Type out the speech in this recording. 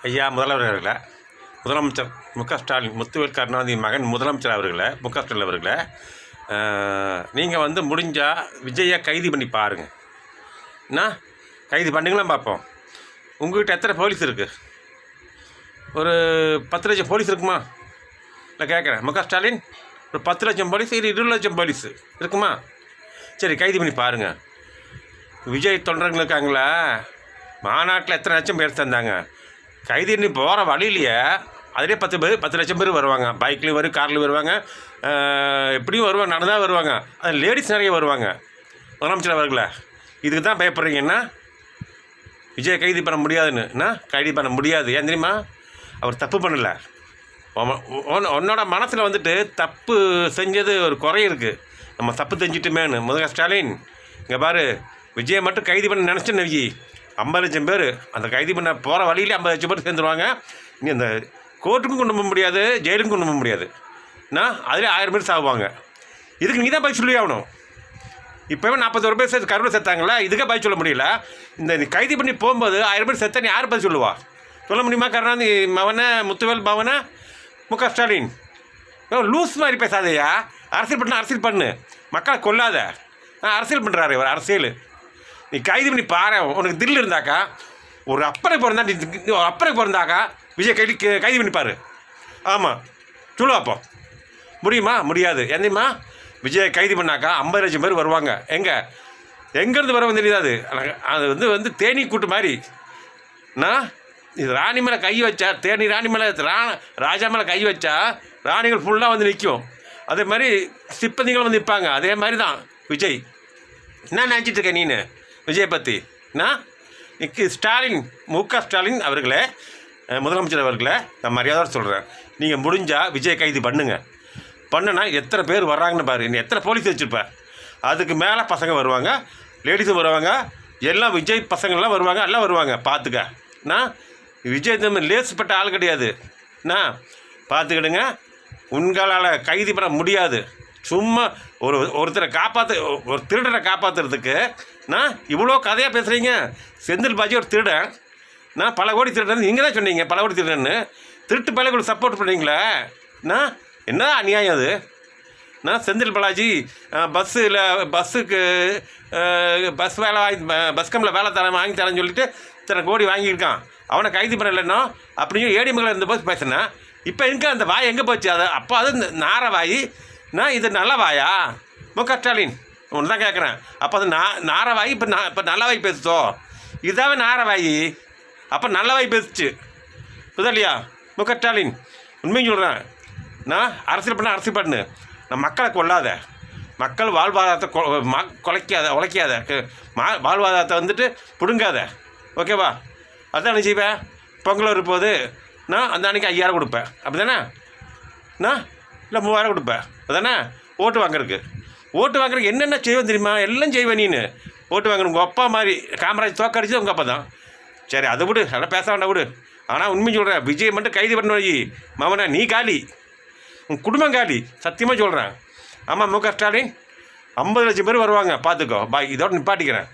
ஐயா முதல்வர்களே, முதலமைச்சர் ஸ்டாலின், முத்துவேல் கருணாநிதி மகன் முதலமைச்சர் அவர்களே, ஸ்டாலின் அவர்களே, நீங்கள் முடிஞ்சால் விஜயை கைது பண்ணி பாருங்கள். என்ன கைது பண்ணுங்களாம் பார்ப்போம். உங்கள்கிட்ட எத்தனை போலீஸ் இருக்குது? ஒரு 10 லட்சம் போலீஸ் இருக்குமா? இல்லை கேட்குறேன். ஸ்டாலின் ஒரு 10 லட்சம் போலீஸ், 20 லட்சம் போலீஸ் இருக்குமா? சரி, கைது பண்ணி பாருங்கள். விஜய் தொண்டர்கள் இருக்காங்களா, மாநாட்டில் எத்தனை லட்சம் பேர் தந்தாங்க. கைது பண்ணி போகிற வழியிலேயே அதிலே 10 லட்சம் பேர் வருவாங்க. பைக்லேயும் வரும், கார்லேயும் வருவாங்க, எப்படியும் வருவாங்க, நடந்தால் வருவாங்க. அது லேடிஸ் நிறைய வருவாங்க. முதலமைச்சர் அவர்களே, இதுக்கு தான் பயப்படுறீங்கன்னா விஜய் கைது பண்ண முடியாதுன்னு. கைது பண்ண முடியாது. ஏன் தெரியுமா? அவர் தப்பு பண்ணலை. உன்னோட மனசில் தப்பு செஞ்சது ஒரு குறை இருக்குது. நம்ம தப்பு செஞ்சிட்டுமேனு. ஸ்டாலின் இங்கே பாரு, விஜயை மட்டும் கைது பண்ண நினச்சேன்னு விஜி 50 லட்சம் பேர் அந்த கைது பண்ண போகிற வழியிலே 50 லட்சம் பேர் சேர்ந்துருவாங்க. இனி அந்த கோர்ட்டுக்கும் கொண்டு போக முடியாது, ஜெயிலுக்கும் கொண்டு போக முடியாது. அதிலே 1000 பேர் சாகுவாங்க. இதுக்கு நீ தான் பதில் சொல்லி ஆகணும். இப்போவே 41 பேர் சேர்த்து கருவில் சேர்த்தாங்களா, இதுக்கே பதில் சொல்ல முடியல. இந்த கைது பண்ணி போகும்போது 1000 பேர் சேர்த்தா நீ யார் பதில் சொல்லுவா? சொல்ல முடியுமா? கருணாநிதி மவனை, முத்துவேல் பவனை, ஸ்டாலின் லூஸ் மாதிரி பேசாதையா. அரசியல் பண்ணு, மக்களை கொல்லாத. அரசியல் பண்ணுறாரு இவர், அரசியல். நீ கைது பண்ணி பாரு. உனக்கு தில் இருந்தாக்கா, ஒரு அப்பனை பிறந்தாக்கா விஜய் கைது பண்ணிப்பார். ஆமாம், சொல்லுவா. அப்போ முடியுமா? முடியாது. எந்தமா விஜய் கைது பண்ணாக்கா 50 லட்சம் பேர் வருவாங்க. எங்கேருந்து வருவாங்க தெரியாது. அது தேனி கூட்டு மாதிரி. இது ராணி மேலே கை வச்சா, தேனி ராணி மேலே ராஜா மேலே கை வச்சா ராணிகள் ஃபுல்லாக நிற்கும். அதே மாதிரி சிப்பந்திகள் நிற்பாங்க. அதே மாதிரி தான் விஜய். என்ன நினச்சிட்டு இருக்கேன் நீನು விஜய் பற்றி? ஸ்டாலின், ஸ்டாலின் அவர்களே, முதலமைச்சர் அவர்களே, நான் மரியாதை சொல்கிறேன். நீங்கள் முடிஞ்சால் விஜய் கைது பண்ணுனா எத்தனை பேர் வர்றாங்கன்னு பாரு. நீ எத்தனை போலீஸ் வச்சுருப்பேன். அதுக்கு மேலே பசங்க வருவாங்க, லேடிஸும் வருவாங்க, எல்லாம் விஜய் பசங்கள்லாம் வருவாங்க, எல்லாம் வருவாங்க. பார்த்துக்க. விஜய் லேசுப்பட்ட ஆள் கிடையாது. பார்த்துக்கிடுங்க. உங்களால் கைது பண்ண முடியாது. சும்மா ஒருத்தரை ஒரு திருடனை காப்பாற்றுறதுக்கு இவ்வளோ கதையாக பேசுகிறீங்க. செந்தில் பாஜி ஒரு திருடன். பல கோடி திருடன். நீங்கள் தான் சொன்னீங்க பல கோடி திருடன்னு. திருட்டு பலைகளுக்கு சப்போர்ட் பண்ணுறீங்களே. என்ன அநியாயம் அது? செந்தில் பாலாஜி பஸ்ஸுக்கு பஸ் வேலை பஸ் கம்பில் வேலை வாங்கி தரேன்னு சொல்லிட்டு இத்தனை கோடி வாங்கியிருக்கான். அவனை கைது பண்ணலைன்னா அப்படின்னு ஏடிஎம்கில் இருந்தபோது பேசினேன். இப்போ எங்கே அந்த வாய் எங்கே போச்சு? அதை அப்போ அது நார வாய். இது நல்ல வாயா? ஸ்டாலின் ஒன்று தான் கேட்குறேன். அப்போ அது நார வாய் இப்போ நல்ல வாய் பேசுச்சோ? இதாவே நார வாய். அப்போ நல்ல வாய் பேசுச்சு. புதல்லையா ஸ்டாலின்? உண்மையும் சொல்கிறேன். அரசியல் பண்ணு. நான் மக்களை கொள்ளாத. மக்கள் வாழ்வாதாரத்தை உழைக்காத. வாழ்வாதாரத்தை பிடுங்காத. ஓகேவா? அதான் நீ செய்வேன். பொங்கல் வரும்போது அந்த அன்றைக்கி 5000 கொடுப்பேன். அப்படி தானே? இல்லை 3000 கொடுப்பேன். அதானே? ஓட்டு வாங்குறதுக்கு என்னென்ன செய்வேன் தெரியுமா? எல்லாம் செய்வேன். நீನು ஓட்டு வாங்கணும். உங்கள் அப்பா மாதிரி காமராஜ் தோக்கடிச்சது உங்கள் அப்பா தான். சரி, அதை விடு, அதெல்லாம் பேச வேண்டாம், விடு. ஆனால் உண்மை சொல்கிறேன், விஜய் மட்டும் கைது பண்ண வை மவனை. நீ காலி, உன் குடும்பம் காலி. சத்தியமாக சொல்கிறேன். ஆமாம், ஸ்டாலின் 50 லட்சம் பேர் வருவாங்க. பார்த்துக்கோ. பாய், இதோட நிப்பாட்டிக்கிறேன்.